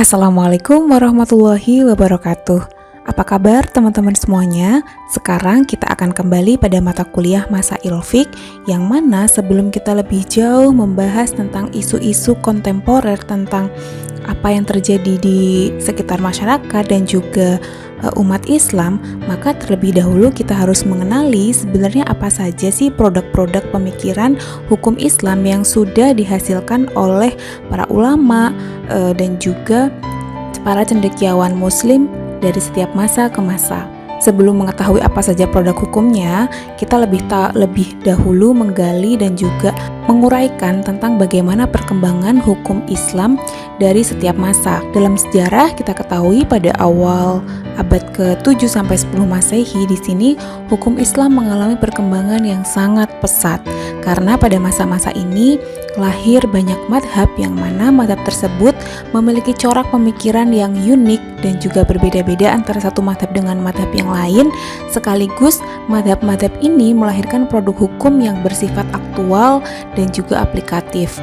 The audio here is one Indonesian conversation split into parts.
Assalamualaikum warahmatullahi wabarakatuh. Apa kabar teman-teman semuanya? Sekarang kita akan kembali pada mata kuliah Masail Fiqh, yang mana sebelum kita lebih jauh membahas tentang isu-isu kontemporer tentang apa yang terjadi di sekitar masyarakat dan juga umat Islam, maka terlebih dahulu kita harus mengenali sebenarnya apa saja sih produk-produk pemikiran hukum Islam yang sudah dihasilkan oleh para ulama dan juga para cendekiawan muslim dari setiap masa ke masa. Sebelum mengetahui apa saja produk hukumnya, kita lebih dahulu menggali dan juga menguraikan tentang bagaimana perkembangan hukum Islam dari setiap masa. Dalam sejarah kita ketahui pada awal abad ke-7 sampai 10 Masehi di sini hukum Islam mengalami perkembangan yang sangat pesat karena pada masa-masa ini lahir banyak madhab yang mana madhab tersebut memiliki corak pemikiran yang unik dan juga berbeda-beda antara satu madhab dengan madhab yang lain, sekaligus madhab-madhab ini melahirkan produk hukum yang bersifat aktual dan juga aplikatif.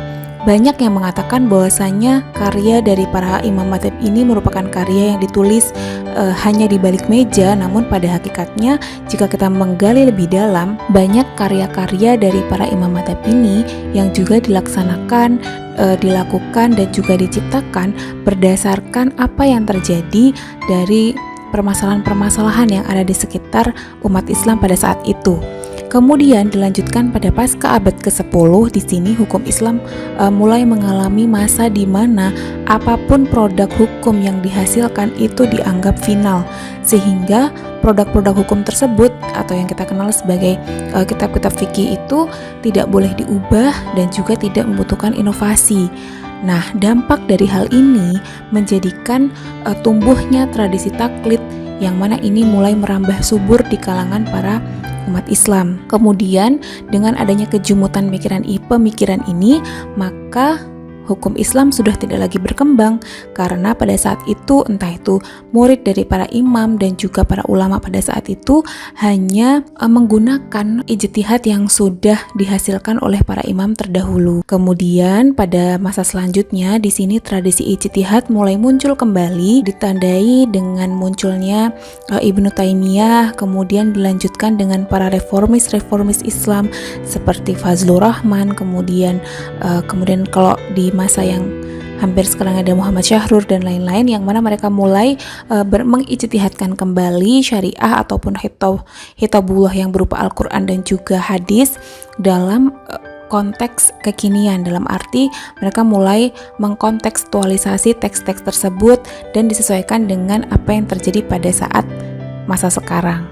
Banyak yang mengatakan bahwasanya karya dari para imam madhab ini merupakan karya yang ditulis hanya di balik meja, namun pada hakikatnya jika kita menggali lebih dalam, banyak karya-karya dari para imam madhab ini yang juga dilaksanakan, dilakukan dan juga diciptakan berdasarkan apa yang terjadi dari permasalahan-permasalahan yang ada di sekitar umat Islam pada saat itu. Kemudian dilanjutkan pada pasca abad ke-10, di sini hukum Islam mulai mengalami masa di mana apapun produk hukum yang dihasilkan itu dianggap final, sehingga produk-produk hukum tersebut atau yang kita kenal sebagai kitab-kitab fikih itu tidak boleh diubah dan juga tidak membutuhkan inovasi. Nah, dampak dari hal ini menjadikan tumbuhnya tradisi taklid yang mana ini mulai merambah subur di kalangan para umat Islam. Kemudian dengan adanya kejumutan pemikiran ini, maka hukum Islam sudah tidak lagi berkembang karena pada saat itu entah itu murid dari para imam dan juga para ulama pada saat itu hanya menggunakan ijtihad yang sudah dihasilkan oleh para imam terdahulu. Kemudian pada masa selanjutnya di sini tradisi ijtihad mulai muncul kembali, ditandai dengan munculnya Ibnu Taimiyah, kemudian dilanjutkan dengan para reformis Islam seperti Fazlur Rahman, kemudian kalau di masa yang hampir sekarang ada Muhammad Syahrur dan lain-lain, yang mana mereka mulai mengijtihadkan kembali syariah ataupun hitabullah yang berupa Al-Quran dan juga hadis dalam konteks kekinian, dalam arti mereka mulai mengkontekstualisasi teks-teks tersebut dan disesuaikan dengan apa yang terjadi pada saat masa sekarang.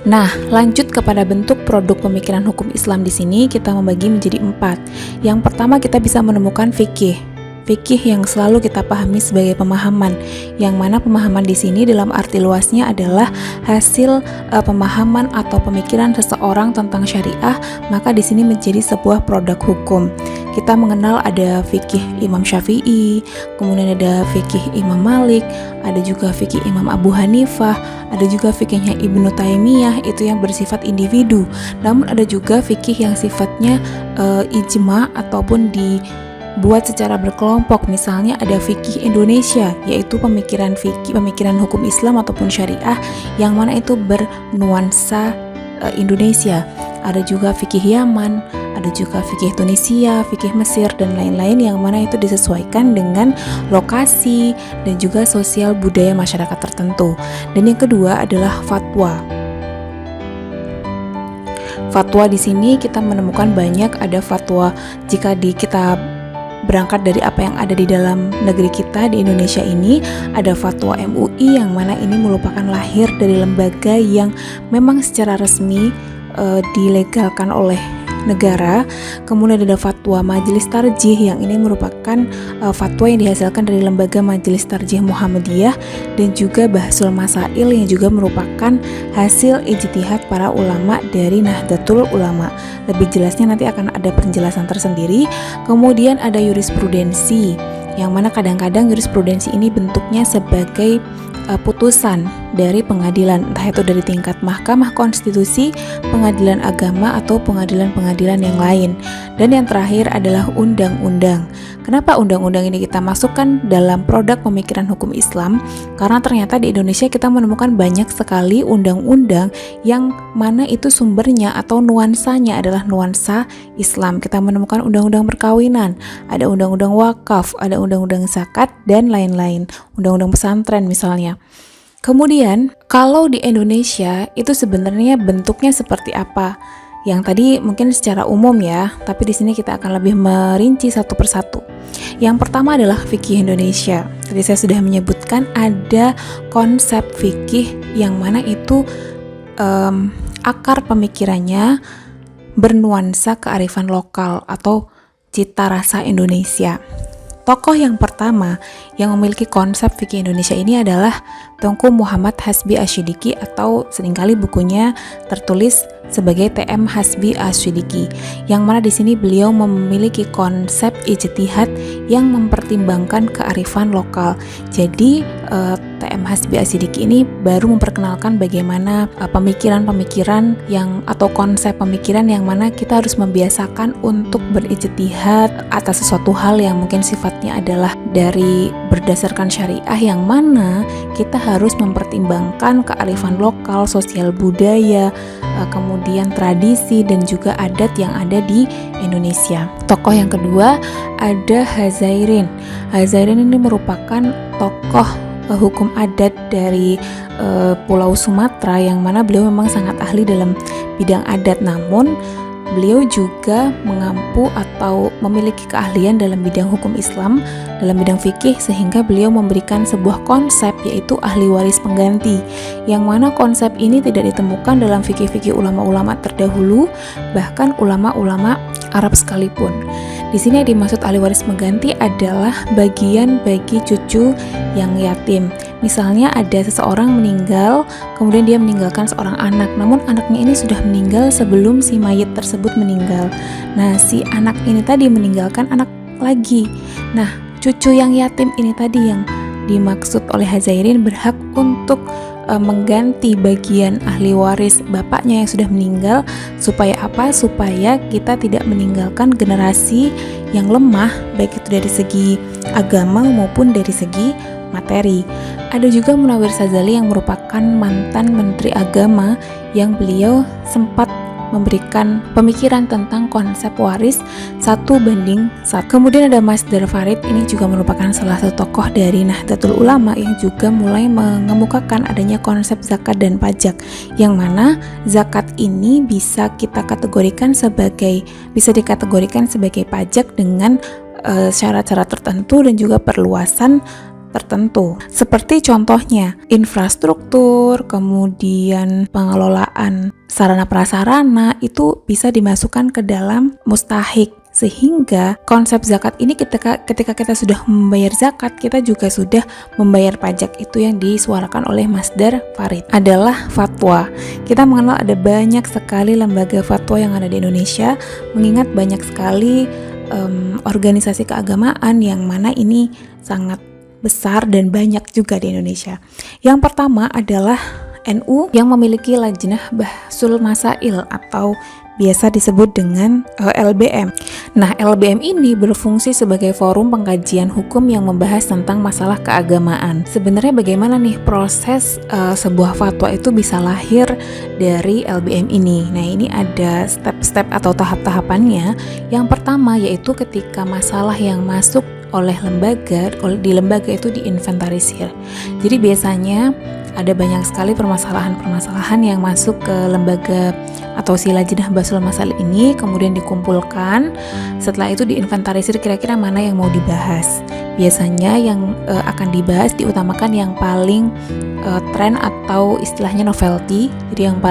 Nah, lanjut kepada bentuk produk pemikiran hukum Islam di sini kita membagi menjadi 4. Yang pertama kita bisa menemukan fikih. Fikih yang selalu kita pahami sebagai pemahaman, yang mana pemahaman di sini dalam arti luasnya adalah hasil pemahaman atau pemikiran seseorang tentang syariah, maka di sini menjadi sebuah produk hukum. Kita mengenal ada fikih Imam Syafi'i, kemudian ada fikih Imam Malik, ada juga fikih Imam Abu Hanifah, ada juga fikihnya Ibnu Taimiyah itu yang bersifat individu. Namun ada juga fikih yang sifatnya ijma ataupun dibuat secara berkelompok. Misalnya ada fikih Indonesia, yaitu pemikiran hukum Islam ataupun syariah yang mana itu bernuansa Indonesia. Ada juga fikih Yaman, ada juga fikih Tunisia, fikih Mesir dan lain-lain yang mana itu disesuaikan dengan lokasi dan juga sosial budaya masyarakat tertentu. Dan yang kedua adalah fatwa. Fatwa di sini kita menemukan banyak, ada fatwa jika kita berangkat dari apa yang ada di dalam negeri kita di Indonesia ini, ada fatwa MUI yang mana ini merupakan lahir dari lembaga yang memang secara resmi dilegalkan oleh negara. Kemudian ada fatwa Majelis Tarjih yang ini merupakan fatwa yang dihasilkan dari lembaga Majelis Tarjih Muhammadiyah, dan juga Bahsul Masail yang juga merupakan hasil ijtihad para ulama dari Nahdlatul Ulama. Lebih jelasnya nanti akan ada penjelasan tersendiri. Kemudian ada jurisprudensi yang mana kadang-kadang jurisprudensi ini bentuknya sebagai putusan dari pengadilan, entah itu dari tingkat Mahkamah Konstitusi, pengadilan agama, atau pengadilan-pengadilan yang lain. Dan yang terakhir adalah undang-undang. Kenapa undang-undang ini kita masukkan dalam produk pemikiran hukum Islam? Karena ternyata di Indonesia kita menemukan banyak sekali undang-undang yang mana itu sumbernya atau nuansanya adalah nuansa Islam. Kita menemukan undang-undang perkawinan, ada undang-undang wakaf, ada undang-undang zakat, dan lain-lain. Undang-undang pesantren misalnya. Kemudian, kalau di Indonesia itu sebenarnya bentuknya seperti apa? Yang tadi mungkin secara umum ya, tapi di sini kita akan lebih merinci satu persatu. Yang pertama adalah fikih Indonesia. Tadi saya sudah menyebutkan ada konsep fikih yang mana itu akar pemikirannya bernuansa kearifan lokal atau cita rasa Indonesia. Tokoh yang pertama yang memiliki konsep fikih Indonesia ini adalah Tengku Muhammad Hasbi Asyidiki, atau seringkali bukunya tertulis sebagai TM Hasbi Asyidiki, yang mana di sini beliau memiliki konsep ijtihad yang mempertimbangkan kearifan lokal. Jadi TM Hasbi Asyidiki ini baru memperkenalkan bagaimana pemikiran-pemikiran yang atau konsep pemikiran yang mana kita harus membiasakan untuk berijtihad atas sesuatu hal yang mungkin sifatnya adalah dari berdasarkan syariah, yang mana kita harus mempertimbangkan kearifan lokal, sosial budaya, kemudian tradisi dan juga adat yang ada di Indonesia. Tokoh yang kedua ada Hazairin. Hazairin ini merupakan tokoh hukum adat dari Pulau Sumatera, yang mana beliau memang sangat ahli dalam bidang adat, namun beliau juga mengampu atau memiliki keahlian dalam bidang hukum Islam, dalam bidang fikih, sehingga beliau memberikan sebuah konsep yaitu ahli waris pengganti, yang mana konsep ini tidak ditemukan dalam fikih-fikih ulama-ulama terdahulu, bahkan ulama-ulama Arab sekalipun. Di sini yang dimaksud ahli waris pengganti adalah bagian bagi cucu yang yatim. Misalnya ada seseorang meninggal, kemudian dia meninggalkan seorang anak, namun anaknya ini sudah meninggal sebelum si mayit tersebut meninggal. Nah, si anak ini tadi meninggalkan anak lagi. Nah, cucu yang yatim ini tadi yang dimaksud oleh Hazairin berhak untuk mengganti bagian ahli waris bapaknya yang sudah meninggal. Supaya apa? Supaya kita tidak meninggalkan generasi yang lemah, baik itu dari segi agama maupun dari segi materi. Ada juga Munawir Sazali yang merupakan mantan Menteri Agama, yang beliau sempat memberikan pemikiran tentang konsep waris 1:1. Kemudian ada Mas Dar Farid, ini juga merupakan salah satu tokoh dari Nahdlatul Ulama yang juga mulai mengemukakan adanya konsep zakat dan pajak, yang mana zakat ini bisa dikategorikan sebagai pajak dengan syarat-syarat tertentu dan juga perluasan tertentu. Seperti contohnya infrastruktur, kemudian pengelolaan sarana prasarana itu bisa dimasukkan ke dalam mustahik, sehingga konsep zakat ini ketika kita sudah membayar zakat, kita juga sudah membayar pajak. Itu yang disuarakan oleh Mas Dar Farid. Adalah fatwa. Kita mengenal ada banyak sekali lembaga fatwa yang ada di Indonesia, mengingat banyak sekali organisasi keagamaan yang mana ini sangat besar dan banyak juga di Indonesia. Yang pertama adalah NU yang memiliki Lajnah Bahsul Masail atau biasa disebut dengan LBM. Nah, LBM ini berfungsi sebagai forum pengkajian hukum yang membahas tentang masalah keagamaan. Sebenarnya bagaimana nih proses sebuah fatwa itu bisa lahir dari LBM ini? Nah, ini ada step-step atau tahap-tahapannya. Yang pertama yaitu ketika masalah yang masuk di lembaga itu diinventarisir. Jadi biasanya ada banyak sekali permasalahan-permasalahan yang masuk ke lembaga atau si Lajnah Bahsul Masail ini, kemudian dikumpulkan. Setelah itu diinventarisir kira-kira mana yang mau dibahas. Biasanya yang akan dibahas diutamakan yang paling tren atau istilahnya novelty, jadi yang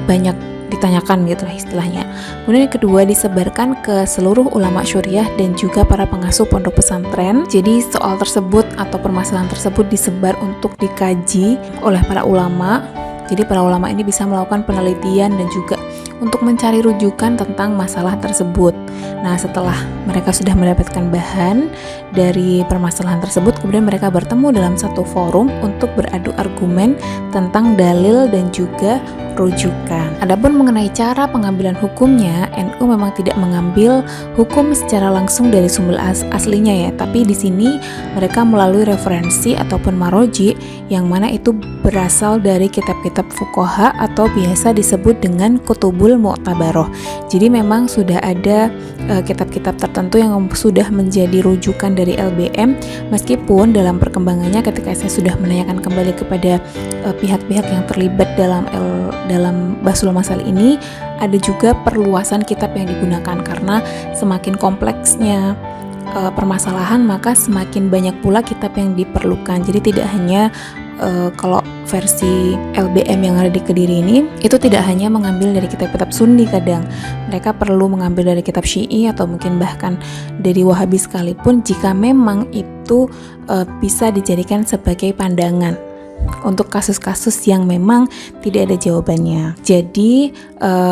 banyak ditanyakan gitu lah istilahnya. Kemudian yang kedua disebarkan ke seluruh ulama syuriah dan juga para pengasuh pondok pesantren. Jadi soal tersebut atau permasalahan tersebut disebar untuk dikaji oleh para ulama. Jadi para ulama ini bisa melakukan penelitian dan juga untuk mencari rujukan tentang masalah tersebut. Nah, setelah mereka sudah mendapatkan bahan dari permasalahan tersebut, kemudian mereka bertemu dalam satu forum untuk beradu argumen tentang dalil dan juga rujukan. Adapun mengenai cara pengambilan hukumnya, NU memang tidak mengambil hukum secara langsung dari sumber aslinya ya, tapi di sini mereka melalui referensi ataupun maroji yang mana itu berasal dari kitab-kitab fuqaha atau biasa disebut dengan kutubul mu'tabaroh. Jadi memang sudah ada kitab-kitab tertentu yang sudah menjadi rujukan dari LBM, meskipun dalam perkembangannya ketika saya sudah menanyakan kembali kepada pihak-pihak yang terlibat dalam Bahsul Masal ini, ada juga perluasan kitab yang digunakan karena semakin kompleksnya permasalahan maka semakin banyak pula kitab yang diperlukan. Jadi tidak hanya kalau versi LBM yang ada di Kediri ini itu tidak hanya mengambil dari kitab-kitab Sunni, kadang mereka perlu mengambil dari kitab Syi'i atau mungkin bahkan dari Wahabi sekalipun jika memang itu bisa dijadikan sebagai pandangan untuk kasus-kasus yang memang tidak ada jawabannya. Jadi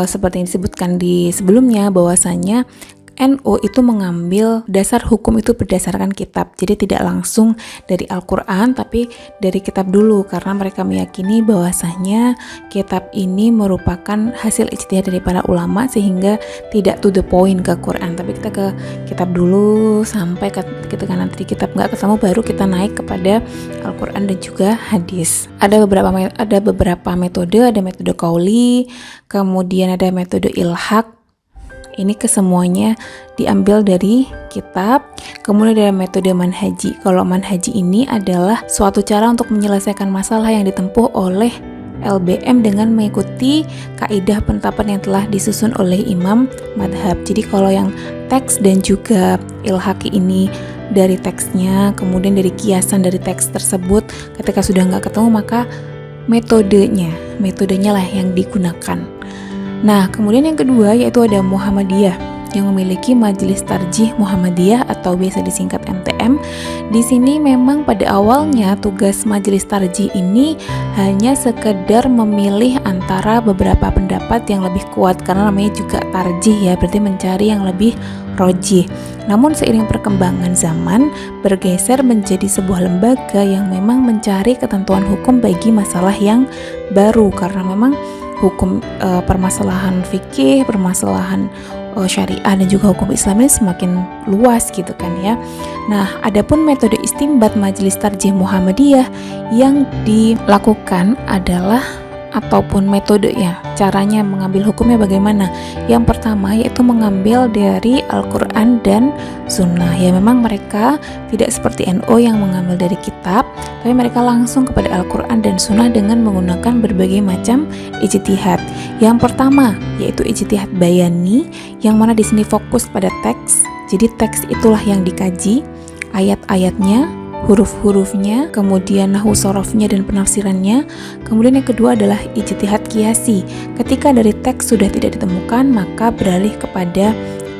seperti yang disebutkan di sebelumnya bahwasanya NU itu mengambil dasar hukum itu berdasarkan kitab, jadi tidak langsung dari Al-Quran tapi dari kitab dulu, karena mereka meyakini bahwasanya kitab ini merupakan hasil ijtihad dari para ulama sehingga tidak to the point ke Quran, tapi kita ke kitab dulu sampai ketika nanti di kitab nggak ketemu baru kita naik kepada Al-Quran dan juga hadis. Ada beberapa metode, ada metode qauli, kemudian ada metode ilhaq. Ini kesemuanya diambil dari kitab. Kemudian ada metode manhaji. Kalau manhaji ini adalah suatu cara untuk menyelesaikan masalah yang ditempuh oleh LBM dengan mengikuti kaidah penetapan yang telah disusun oleh imam madhab. Jadi kalau yang teks dan juga ilhaqi ini dari teksnya, kemudian dari kiasan dari teks tersebut, ketika sudah nggak ketemu maka metodenya lah yang digunakan. Nah, kemudian yang kedua yaitu ada Muhammadiyah yang memiliki Majelis Tarjih Muhammadiyah atau biasa disingkat MTM. Di sini memang pada awalnya tugas Majelis Tarjih ini hanya sekedar memilih antara beberapa pendapat yang lebih kuat, karena namanya juga tarjih ya, berarti mencari yang lebih rojih. Namun seiring perkembangan zaman bergeser menjadi sebuah lembaga yang memang mencari ketentuan hukum bagi masalah yang baru, karena memang hukum permasalahan fikih, permasalahan syariah dan juga hukum Islam ini semakin luas gitu kan ya. Nah, adapun metode istimbat Majelis Tarjih Muhammadiyah yang dilakukan adalah ataupun metodenya, caranya mengambil hukumnya bagaimana. Yang pertama yaitu mengambil dari Al-Quran dan Sunnah. Ya memang mereka tidak seperti NU yang mengambil dari kitab, tapi mereka langsung kepada Al-Quran dan Sunnah dengan menggunakan berbagai macam ijtihad. Yang pertama yaitu ijtihad bayani, yang mana di sini fokus pada teks. Jadi teks itulah yang dikaji, ayat-ayatnya, huruf-hurufnya, kemudian nahwu sorofnya dan penafsirannya. Kemudian yang kedua adalah ijtihad qiyasi. Ketika dari teks sudah tidak ditemukan, maka beralih kepada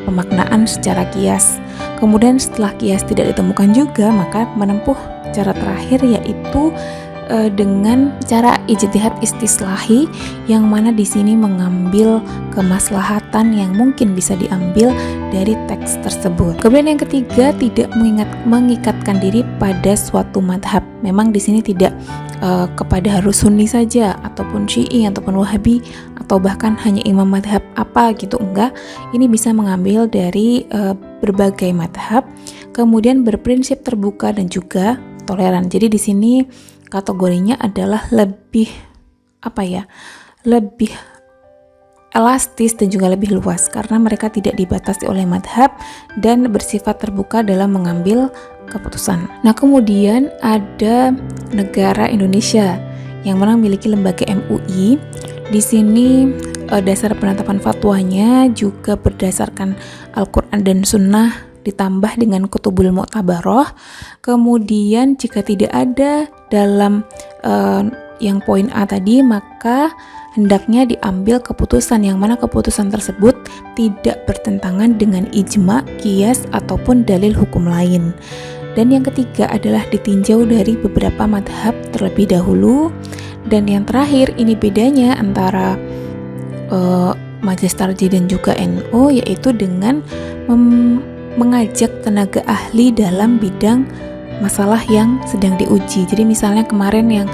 pemaknaan secara qiyas. Kemudian setelah qiyas tidak ditemukan juga, maka menempuh cara terakhir yaitu dengan cara ijtihad istislahi, yang mana di sini mengambil kemaslahatan yang mungkin bisa diambil dari teks tersebut. Kemudian yang ketiga, tidak mengikatkan diri pada suatu madhab. Memang di sini tidak kepada harus Sunni saja ataupun Syi'i ataupun Wahabi atau bahkan hanya imam madhab apa gitu, enggak. Ini bisa mengambil dari berbagai madhab, kemudian berprinsip terbuka dan juga toleran. Jadi di sini kategorinya adalah lebih lebih elastis dan juga lebih luas, karena mereka tidak dibatasi oleh madhab dan bersifat terbuka dalam mengambil keputusan. Nah, kemudian ada negara Indonesia yang mana memiliki lembaga MUI. Di sini dasar penetapan fatwanya juga berdasarkan Al-Quran dan Sunnah ditambah dengan kutubul mu'tabaroh. Kemudian jika tidak ada dalam yang poin A tadi, maka hendaknya diambil keputusan yang mana keputusan tersebut tidak bertentangan dengan ijma, qiyas ataupun dalil hukum lain. Dan yang ketiga adalah ditinjau dari beberapa madhab terlebih dahulu. Dan yang terakhir, ini bedanya antara Majelis Tarjih dan juga NU, yaitu dengan mengajak tenaga ahli dalam bidang masalah yang sedang diuji. Jadi misalnya kemarin yang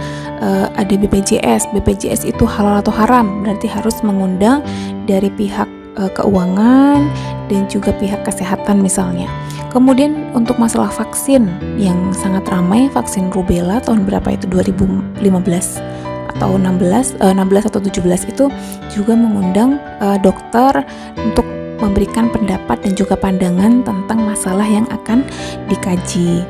ada BPJS itu halal atau haram, berarti harus mengundang dari pihak keuangan dan juga pihak kesehatan misalnya. Kemudian untuk masalah vaksin yang sangat ramai, vaksin rubella tahun berapa itu, 2015 atau 16 atau 17, itu juga mengundang dokter untuk memberikan pendapat dan juga pandangan tentang masalah yang akan dikaji.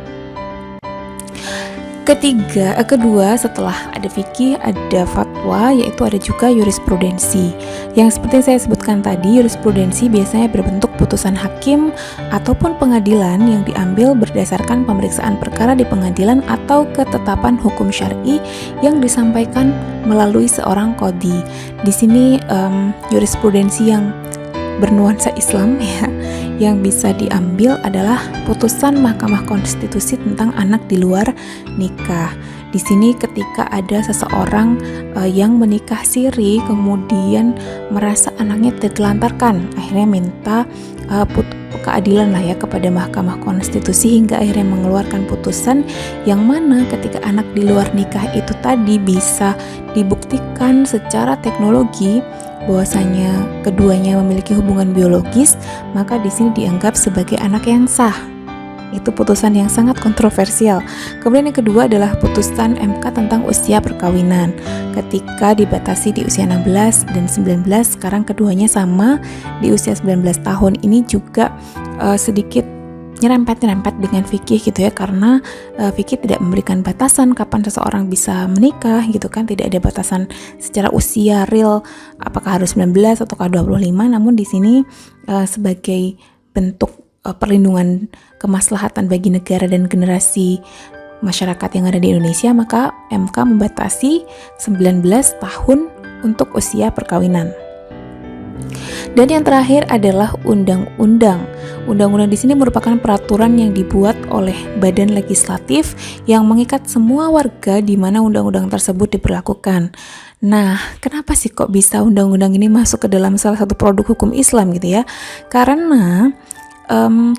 Kedua, setelah ada fikih, ada fatwa, yaitu ada juga jurisprudensi. Yang seperti saya sebutkan tadi, jurisprudensi biasanya berbentuk putusan hakim ataupun pengadilan yang diambil berdasarkan pemeriksaan perkara di pengadilan atau ketetapan hukum syar'i yang disampaikan melalui seorang qadhi. Di sini jurisprudensi yang bernuansa Islam ya, yang bisa diambil adalah putusan Mahkamah Konstitusi tentang anak di luar nikah. Di sini ketika ada seseorang yang menikah siri kemudian merasa anaknya ditelantarkan, akhirnya minta keadilan lah ya kepada Mahkamah Konstitusi hingga akhirnya mengeluarkan putusan yang mana ketika anak di luar nikah itu tadi bisa dibuktikan secara teknologi bahwasanya keduanya memiliki hubungan biologis, maka di sini dianggap sebagai anak yang sah. Itu putusan yang sangat kontroversial. Kemudian yang kedua adalah putusan MK tentang usia perkawinan. Ketika dibatasi di usia 16 dan 19, sekarang keduanya sama di usia 19 tahun. Ini juga sedikit nyerempet dengan fikih gitu ya, karena fikih tidak memberikan batasan kapan seseorang bisa menikah gitu kan, tidak ada batasan secara usia real apakah harus 19 ataukah 25, namun di sini sebagai bentuk perlindungan kemaslahatan bagi negara dan generasi masyarakat yang ada di Indonesia, maka MK membatasi 19 tahun untuk usia perkawinan. Dan yang terakhir adalah undang-undang. Undang-undang di sini merupakan peraturan yang dibuat oleh badan legislatif yang mengikat semua warga di mana undang-undang tersebut diberlakukan. Nah, kenapa sih kok bisa undang-undang ini masuk ke dalam salah satu produk hukum Islam gitu ya? Karena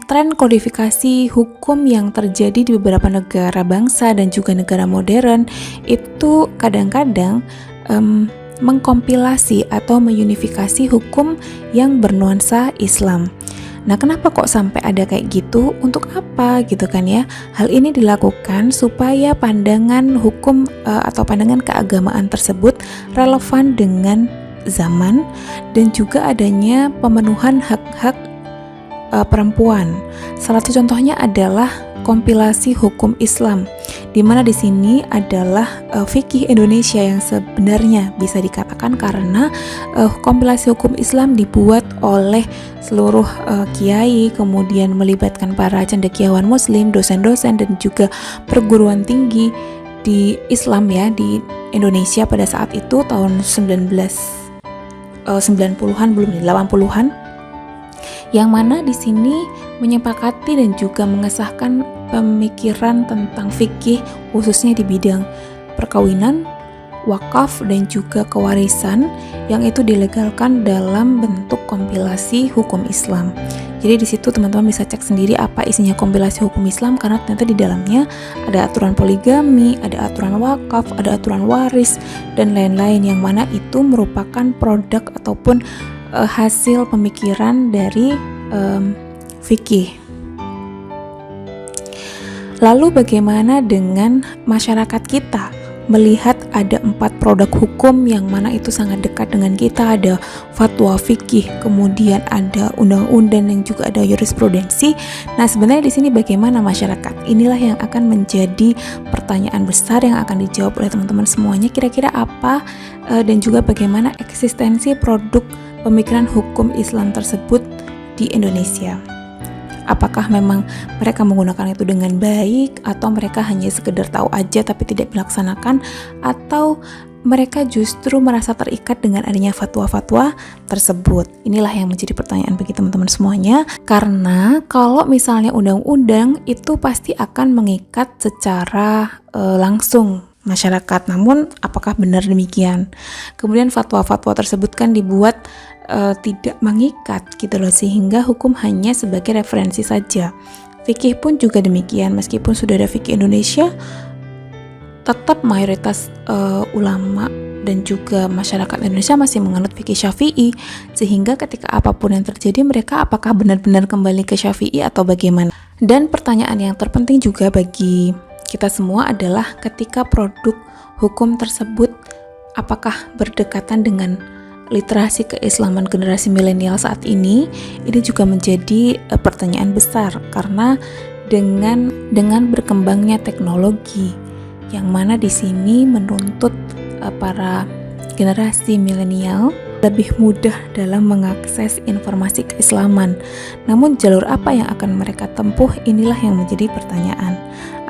tren kodifikasi hukum yang terjadi di beberapa negara bangsa dan juga negara modern itu kadang-kadang mengkompilasi atau meunifikasi hukum yang bernuansa Islam. Nah, kenapa kok sampai ada kayak gitu? Untuk apa gitu kan ya? Hal ini dilakukan supaya pandangan hukum atau pandangan keagamaan tersebut relevan dengan zaman dan juga adanya pemenuhan hak-hak perempuan. Salah satu contohnya adalah kompilasi hukum Islam, di mana di sini adalah fikih Indonesia yang sebenarnya bisa dikatakan karena kompilasi hukum Islam dibuat oleh seluruh kiai, kemudian melibatkan para cendekiawan Muslim, dosen-dosen dan juga perguruan tinggi di Islam ya di Indonesia pada saat itu tahun 90-an belum 80-an. Yang mana di sini menyepakati dan juga mengesahkan pemikiran tentang fikih khususnya di bidang perkawinan, wakaf dan juga kewarisan yang itu dilegalkan dalam bentuk kompilasi hukum Islam. Jadi di situ teman-teman bisa cek sendiri apa isinya kompilasi hukum Islam karena ternyata di dalamnya ada aturan poligami, ada aturan wakaf, ada aturan waris dan lain-lain yang mana itu merupakan produk ataupun hasil pemikiran dari fikih. Lalu bagaimana dengan masyarakat kita melihat ada 4 produk hukum yang mana itu sangat dekat dengan kita, ada fatwa fikih, kemudian ada undang-undang yang juga ada jurisprudensi. Nah, sebenarnya di sini bagaimana masyarakat? Inilah yang akan menjadi pertanyaan besar yang akan dijawab oleh teman-teman semuanya. Kira-kira apa dan juga bagaimana eksistensi produk pemikiran hukum Islam tersebut di Indonesia. Apakah memang mereka menggunakan itu dengan baik atau mereka hanya sekedar tahu aja tapi tidak dilaksanakan, atau mereka justru merasa terikat dengan adanya fatwa-fatwa tersebut. Inilah yang menjadi pertanyaan bagi teman-teman semuanya, karena kalau misalnya undang-undang itu pasti akan mengikat secara langsung masyarakat. Namun apakah benar demikian? Kemudian fatwa-fatwa tersebut kan dibuat tidak mengikat gitu loh, sehingga hukum hanya sebagai referensi saja. Fikih pun juga demikian, meskipun sudah ada fikih Indonesia, tetap mayoritas ulama dan juga masyarakat Indonesia masih menganut fikih Syafi'i, sehingga ketika apapun yang terjadi mereka apakah benar-benar kembali ke Syafi'i atau bagaimana. Dan pertanyaan yang terpenting juga bagi kita semua adalah ketika produk hukum tersebut apakah berdekatan dengan literasi keislaman generasi milenial saat ini juga menjadi pertanyaan besar, karena dengan berkembangnya teknologi yang mana di sini menuntut para generasi milenial lebih mudah dalam mengakses informasi keislaman. Namun jalur apa yang akan mereka tempuh, inilah yang menjadi pertanyaan.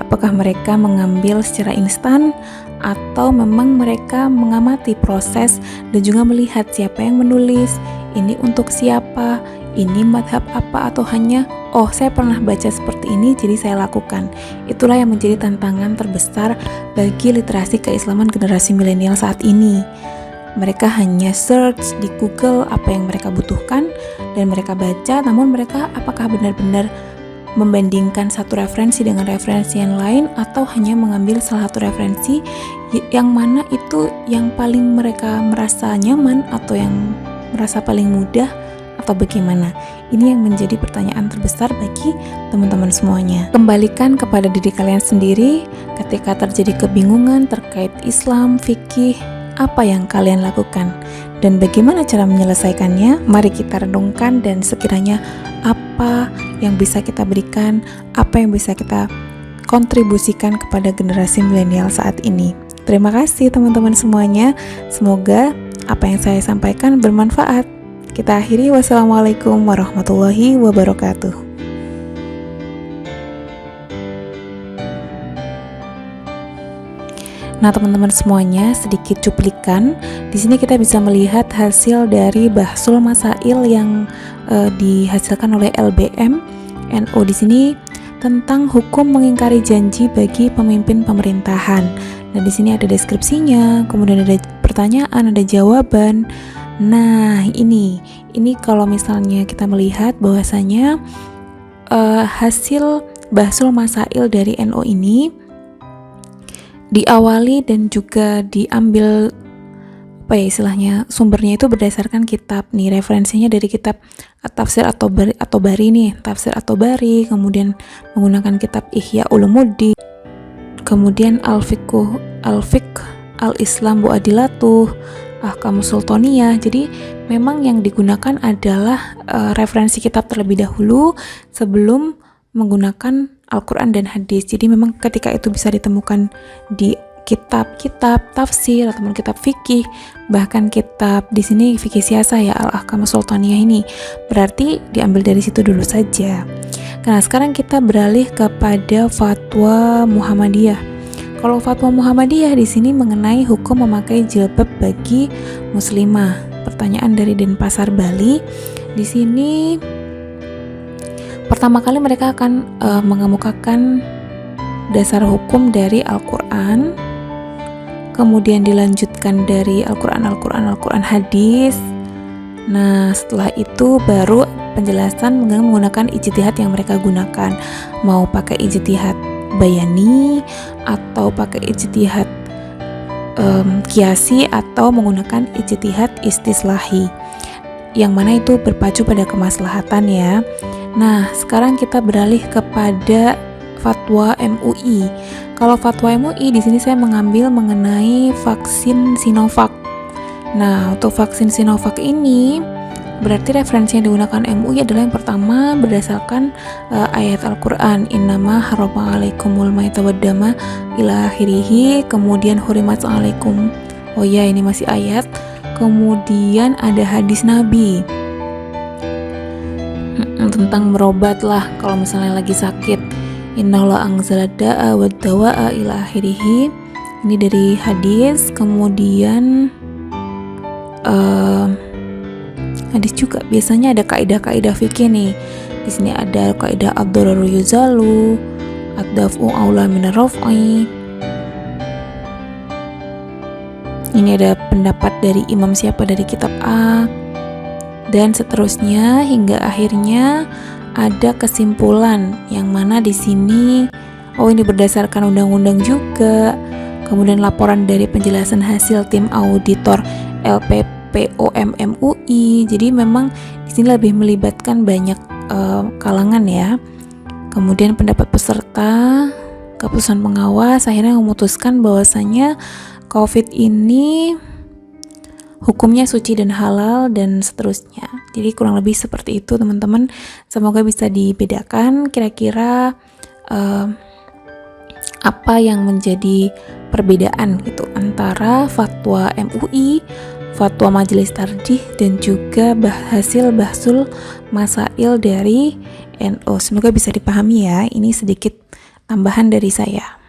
Apakah mereka mengambil secara instan atau memang mereka mengamati proses dan juga melihat siapa yang menulis, ini untuk siapa, ini madhab apa, atau hanya saya pernah baca seperti ini jadi saya lakukan. Itulah yang menjadi tantangan terbesar bagi literasi keislaman generasi milenial saat ini. Mereka hanya search di Google apa yang mereka butuhkan dan mereka baca, namun mereka apakah benar-benar membandingkan satu referensi dengan referensi yang lain, atau hanya mengambil salah satu referensi yang mana itu yang paling mereka merasa nyaman atau yang merasa paling mudah, atau bagaimana? Ini yang menjadi pertanyaan terbesar bagi teman-teman semuanya. Kembalikan kepada diri kalian sendiri ketika terjadi kebingungan terkait Islam, fikih, apa yang kalian lakukan dan bagaimana cara menyelesaikannya. Mari kita renungkan dan sekiranya apa yang bisa kita berikan, apa yang bisa kita kontribusikan kepada generasi milenial saat ini. Terima kasih teman-teman semuanya. Semoga apa yang saya sampaikan bermanfaat. Kita akhiri, wassalamualaikum warahmatullahi wabarakatuh. Nah, teman-teman semuanya, sedikit cuplikan. Di sini kita bisa melihat hasil dari Bahsul Masail yang dihasilkan oleh LBM NU di sini tentang hukum mengingkari janji bagi pemimpin pemerintahan. Nah, di sini ada deskripsinya, kemudian ada pertanyaan, ada jawaban. Nah, ini kalau misalnya kita melihat bahwasanya hasil Bahsul Masail dari NU ini diawali dan juga diambil istilahnya sumbernya itu berdasarkan kitab nih, referensinya dari kitab Tafsir At-Tabari nih, Tafsir At-Tabari, kemudian menggunakan kitab Ihya Ulumuddin, kemudian Al-Fiqh Al-Islam Bu'adilatuh, Ahkamus Sultaniyah. Jadi memang yang digunakan adalah referensi kitab terlebih dahulu sebelum menggunakan Al-Quran dan hadis. Jadi memang ketika itu bisa ditemukan di kitab-kitab tafsir ataupun kitab fikih, bahkan kitab di sini fikih siasah ya, Al-Ahkamus Sultaniyah ini, berarti diambil dari situ dulu saja. Nah, sekarang kita beralih kepada fatwa Muhammadiyah. Kalau fatwa Muhammadiyah di sini mengenai hukum memakai jilbab bagi muslimah. Pertanyaan dari Denpasar, Bali. Di sini pertama kali mereka akan mengemukakan dasar hukum dari Al-Quran, kemudian dilanjutkan dari Al-Quran hadis. Nah, setelah itu baru penjelasan menggunakan ijtihad yang mereka gunakan, mau pakai ijtihad bayani atau pakai ijtihad kiasi atau menggunakan ijtihad istislahi, yang mana itu berpacu pada kemaslahatan ya. Nah, sekarang kita beralih kepada fatwa MUI. Kalau fatwa MUI di sini saya mengambil mengenai vaksin Sinovac. Nah, untuk vaksin Sinovac ini berarti referensi yang digunakan MUI adalah yang pertama berdasarkan ayat Al-Quran, innama harrama alaikumul maita waddama ila akhirih, kemudian hurimat alaikum. Oh ya, ini masih ayat. Kemudian ada hadis Nabi tentang berobat lah kalau misalnya lagi sakit, innallaha anzala da'a wa dawa'a ila akhirih. Ini dari hadis. Kemudian hadis juga biasanya ada kaidah-kaidah fikih nih. Di sini ada kaidah ad-dararu yuzalu, ad-daf'u aula minar raf'i. Ini ada pendapat dari imam siapa dari kitab A. dan seterusnya hingga akhirnya ada kesimpulan yang mana di sini ini berdasarkan undang-undang juga. Kemudian laporan dari penjelasan hasil tim auditor LPPOM MUI. Jadi memang di sini lebih melibatkan banyak kalangan ya. Kemudian pendapat peserta, keputusan pengawas akhirnya memutuskan bahwasanya COVID ini hukumnya suci dan halal dan seterusnya. Jadi kurang lebih seperti itu teman-teman. Semoga bisa dibedakan kira-kira apa yang menjadi perbedaan gitu antara fatwa MUI, fatwa Majelis Tarjih dan juga hasil bahsul masail dari NU. Semoga bisa dipahami ya. Ini sedikit tambahan dari saya.